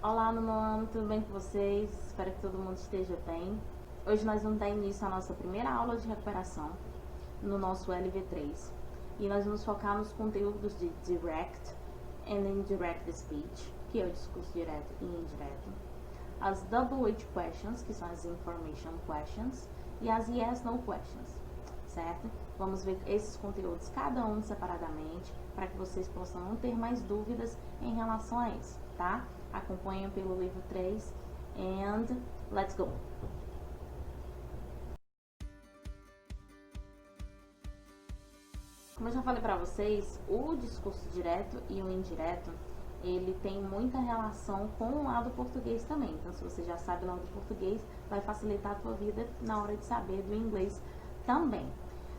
Olá, no ano, tudo bem com vocês? Espero que todo mundo esteja bem. Hoje nós vamos dar início à nossa primeira aula de recuperação no nosso LV3 e nós vamos focar nos conteúdos de Direct and Indirect Speech, que é o discurso direto e indireto, as Double H Questions, que são as Information Questions, e as Yes/No Questions, certo? Vamos ver esses conteúdos, cada um separadamente, para que vocês possam não ter mais dúvidas em relação a isso, tá? Acompanhem pelo livro 3 and let's go! Como eu já falei para vocês, o discurso direto e o indireto, ele tem muita relação com o lado português também. Então, se você já sabe o lado português, vai facilitar a tua vida na hora de saber do inglês também.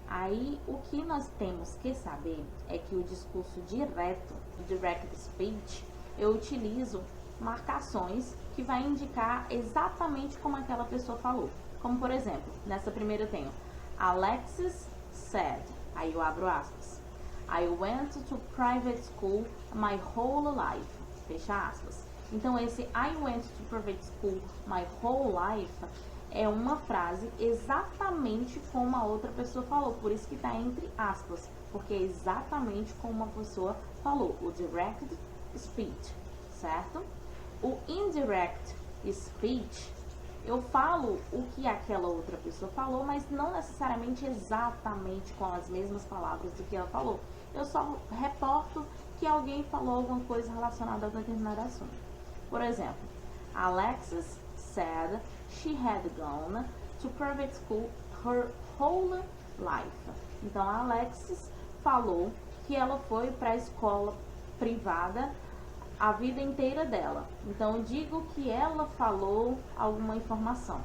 Aí, o que nós temos que saber é que o discurso direto, direct speech, eu utilizo marcações que vai indicar exatamente como aquela pessoa falou. Como, por exemplo, nessa primeira eu tenho Alexis said, aí eu abro aspas, I went to private school my whole life, fecha aspas. Então, esse I went to private school my whole life é uma frase exatamente como a outra pessoa falou, por isso que está entre aspas, porque é exatamente como a pessoa falou, o direct speech, certo? O indirect speech, eu falo o que aquela outra pessoa falou, mas não necessariamente exatamente com as mesmas palavras do que ela falou. Eu só reporto que alguém falou alguma coisa relacionada a determinado assunto. Por exemplo, Alexis said she had gone to private school her whole life. Então, a Alexis falou que ela foi para a escola privada a vida inteira dela. Então, eu digo que ela falou alguma informação.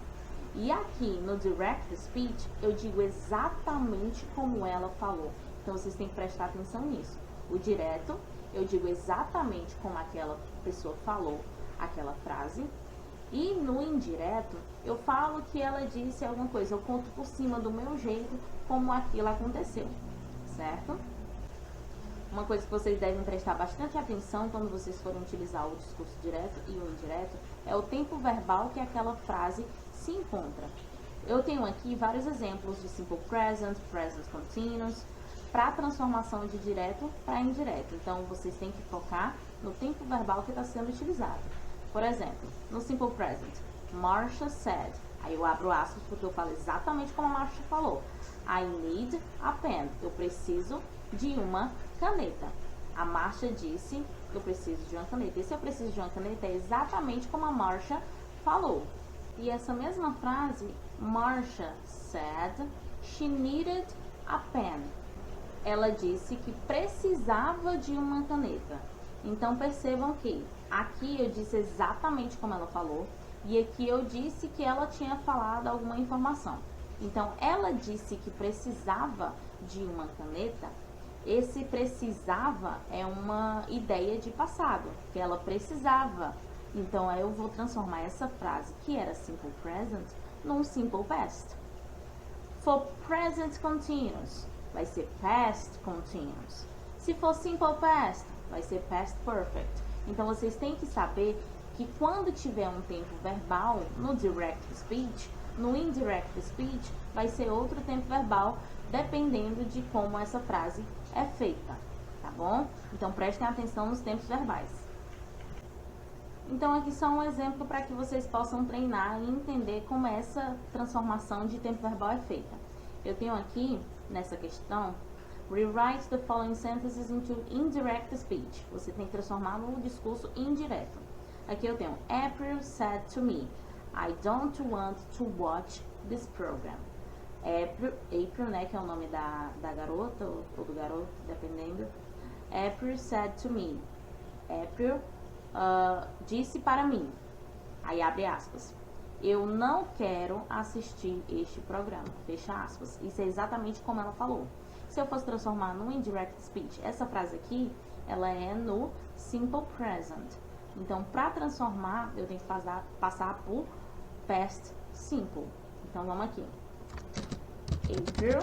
E aqui no direct speech, eu digo exatamente como ela falou. Então, vocês têm que prestar atenção nisso. O direto, eu digo exatamente como aquela pessoa falou aquela frase. E no indireto, eu falo que ela disse alguma coisa. Eu conto por cima do meu jeito como aquilo aconteceu, certo? Uma coisa que vocês devem prestar bastante atenção quando vocês forem utilizar o discurso direto e o indireto é o tempo verbal que aquela frase se encontra. Eu tenho aqui vários exemplos de simple present, present continuous, para transformação de direto para indireto. Então, vocês têm que focar no tempo verbal que está sendo utilizado. Por exemplo, no simple present, Marsha said, aí eu abro aspas porque eu falo exatamente como a Marsha falou. I need a pen, eu preciso de uma caneta. A Marsha disse que eu preciso de uma caneta. E se eu preciso de uma caneta é exatamente como a Marsha falou. E essa mesma frase, Marsha said she needed a pen. Ela disse que precisava de uma caneta. Então, percebam que aqui eu disse exatamente como ela falou e aqui eu disse que ela tinha falado alguma informação. Então, ela disse que precisava de uma caneta. Esse precisava é uma ideia de passado, que ela precisava. Então, eu vou transformar essa frase, que era simple present, num simple past. For present continuous, vai ser past continuous. Se for simple past, vai ser past perfect. Então, vocês têm que saber que quando tiver um tempo verbal no direct speech, no indirect speech, vai ser outro tempo verbal, dependendo de como essa frase é feita, tá bom? Então, prestem atenção nos tempos verbais. Então, aqui só um exemplo para que vocês possam treinar e entender como essa transformação de tempo verbal é feita. Eu tenho aqui, nessa questão, rewrite the following sentences into indirect speech. Você tem que transformar no discurso indireto. Aqui eu tenho, April said to me, I don't want to watch this program. April, né, que é o nome da garota ou do garoto, dependendo. April said to me. April disse para mim. Aí abre aspas. Eu não quero assistir este programa. Fecha aspas. Isso é exatamente como ela falou. Se eu fosse transformar no indirect speech, essa frase aqui, ela é no simple present. Então, para transformar, eu tenho que passar por past simple. Então, vamos aqui. April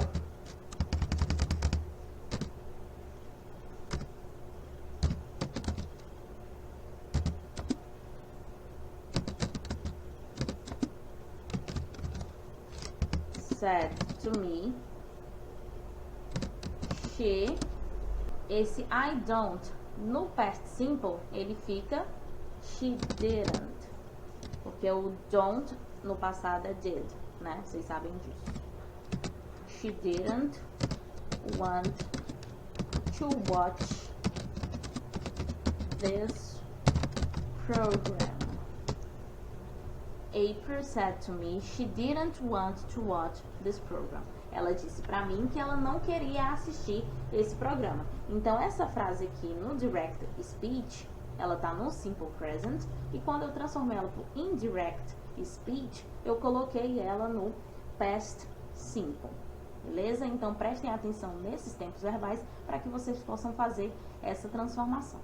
said to me. She, esse I don't no past simple ele fica she didn't, porque o don't no passado é did, né? Vocês sabem disso. She didn't want to watch this program. April said to me she didn't want to watch this program. Ela disse pra mim que ela não queria assistir esse programa. Então, essa frase aqui no direct speech, ela tá no simple present. E quando eu transformei ela pro indirect speech, eu coloquei ela no past simple. Beleza? Então, prestem atenção nesses tempos verbais para que vocês possam fazer essa transformação.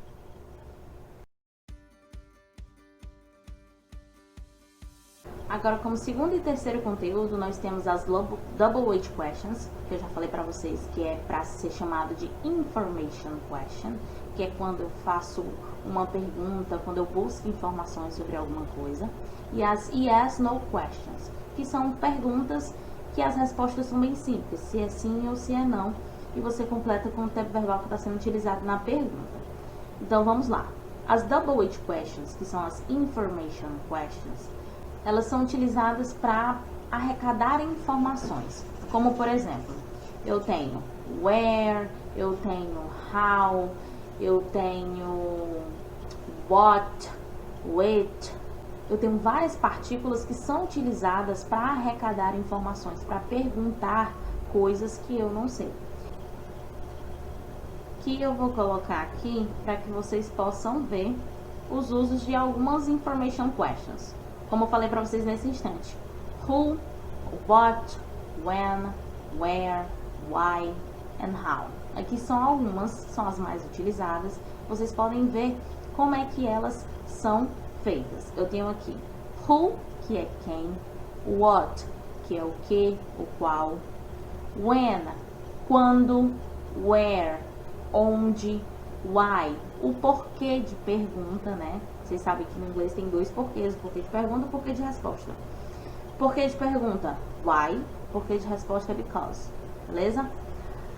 Agora, como segundo e terceiro conteúdo, nós temos as double weight questions, que eu já falei para vocês que é para ser chamado de information question, que é quando eu faço uma pergunta, quando eu busco informações sobre alguma coisa, e as yes/no questions, que são perguntas que as respostas são bem simples, se é sim ou se é não, e você completa com o tempo verbal que está sendo utilizado na pergunta. Então, vamos lá. As double weight questions, que são as information questions, elas são utilizadas para arrecadar informações, como por exemplo, eu tenho where, eu tenho how, eu tenho what, which, eu tenho várias partículas que são utilizadas para arrecadar informações, para perguntar coisas que eu não sei. Que eu vou colocar aqui para que vocês possam ver os usos de algumas information questions. Como eu falei para vocês nesse instante. Who, what, when, where, why and how. Aqui são algumas, são as mais utilizadas. Vocês podem ver como é que elas são feitas. Eu tenho aqui who, que é quem, what, que é o que, o qual, when, quando, where, onde, why, o porquê de pergunta, né? Vocês sabem que no inglês tem dois porquês, o porquê de pergunta e o porquê de resposta. Porquê de pergunta, why, porquê de resposta é because, beleza?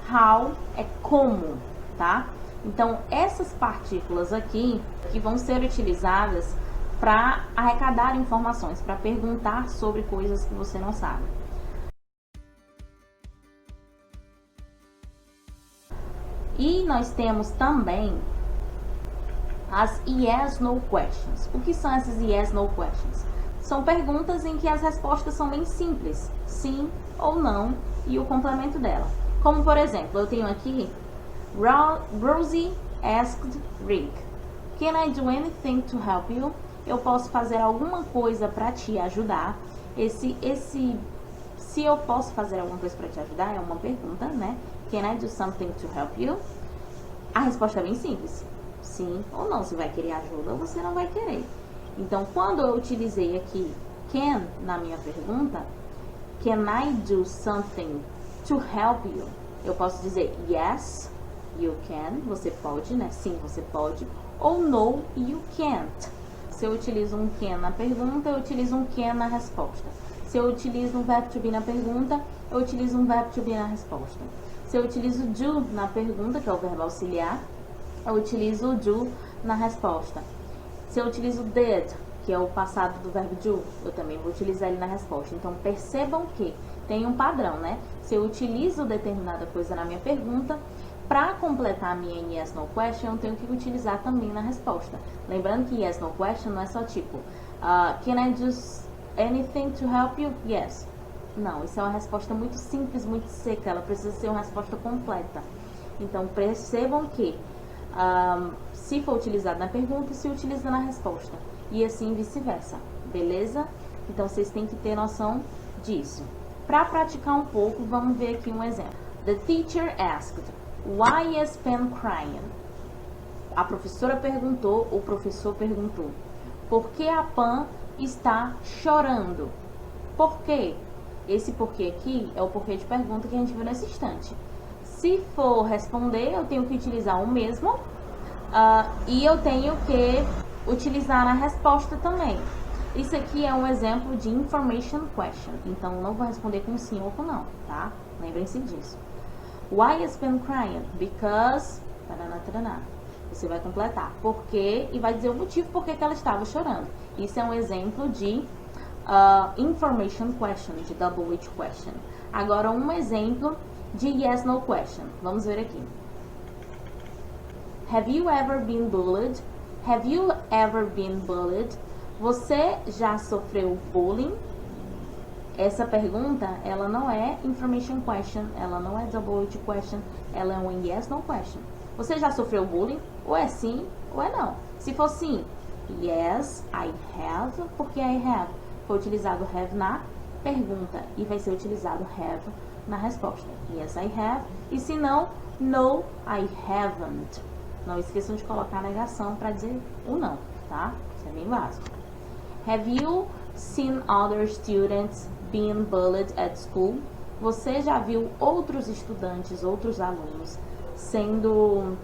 How é como, tá? Então, essas partículas aqui que vão ser utilizadas para arrecadar informações, para perguntar sobre coisas que você não sabe. E nós temos também as yes/no questions. O que são essas yes/no questions? São perguntas em que as respostas são bem simples, sim ou não, e o complemento dela. Como por exemplo, eu tenho aqui Rosie asked Rick, can I do anything to help you? Eu posso fazer alguma coisa para te ajudar. Se eu posso fazer alguma coisa para te ajudar é uma pergunta, né? Can I do something to help you? A resposta é bem simples. Sim ou não, você vai querer ajuda ou você não vai querer. Então, quando eu utilizei aqui can na minha pergunta, can I do something to help you? Eu posso dizer yes, you can, você pode, né? Sim, você pode. Ou no, you can't. Se eu utilizo um can na pergunta, eu utilizo um can na resposta. Se eu utilizo um verbo to be na pergunta, eu utilizo um verbo to be na resposta. Se eu utilizo do na pergunta, que é o verbo auxiliar, eu utilizo o do na resposta. Se eu utilizo did, que é o passado do verbo do, eu também vou utilizar ele na resposta. Então, percebam que tem um padrão, né? Se eu utilizo determinada coisa na minha pergunta, para completar a minha yes, no question, eu tenho que utilizar também na resposta. Lembrando que yes, no question não é só tipo, can I do anything to help you? Yes. Não, isso é uma resposta muito simples, muito seca. Ela precisa ser uma resposta completa. Então, percebam que se for utilizado na pergunta, se utiliza na resposta. E assim vice-versa, beleza? Então, vocês têm que ter noção disso. Para praticar um pouco, vamos ver aqui um exemplo. The teacher asked, why is Pen crying? A professora perguntou, o professor perguntou, por que a Pan está chorando? Por quê? Esse porquê aqui é o porquê de pergunta que a gente viu nesse instante. Se for responder, eu tenho que utilizar o mesmo e eu tenho que utilizar na resposta também. Isso aqui é um exemplo de information question, então não vou responder com sim ou com não, tá? Lembrem-se disso. Why is Ben crying? Because... Taraná, taraná. Você vai completar por quê e vai dizer o motivo por que ela estava chorando. Isso é um exemplo de information question, de double which question. Agora um exemplo de yes no question. Vamos ver aqui. Have you ever been bullied? Have you ever been bullied? Você já sofreu bullying? Essa pergunta, ela não é information question, ela não é double which question, ela é um yes no question. Você já sofreu bullying? Ou é sim, ou é não. Se for sim, yes, I have, porque I have foi utilizado have na pergunta e vai ser utilizado have na resposta. Yes, I have. E se não, no, I haven't. Não esqueçam de colocar a negação para dizer o não, tá? Isso é bem básico. Have you seen other students being bullied at school? Você já viu outros estudantes, outros alunos sendo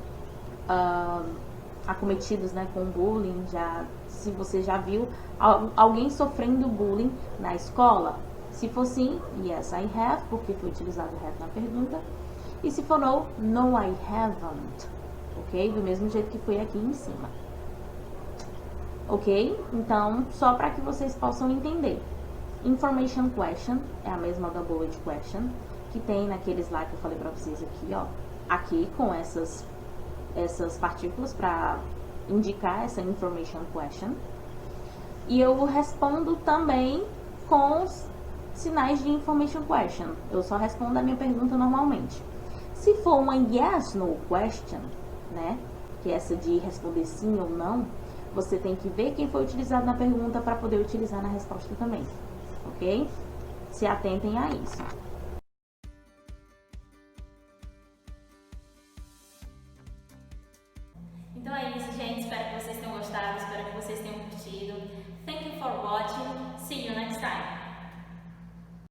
acometidos, né, com bullying? Se você já viu alguém sofrendo bullying na escola? Se for sim, yes, I have, porque foi utilizado have na pergunta. E se for no, no, I haven't. Ok? Do mesmo jeito que foi aqui em cima. Ok? Então, só para que vocês possam entender. Information question é a mesma double which question que tem naqueles lá que eu falei para vocês aqui, ó. Aqui com essas partículas para indicar essa information question. E eu respondo também com os sinais de information question. Eu só respondo a minha pergunta normalmente. Se for uma yes no question, né, que é essa de responder sim ou não, você tem que ver quem foi utilizado na pergunta para poder utilizar na resposta também, ok? Se atentem a isso. Então é isso, gente. Espero que vocês tenham gostado, espero que vocês tenham curtido. Thank you for watching. See you next time.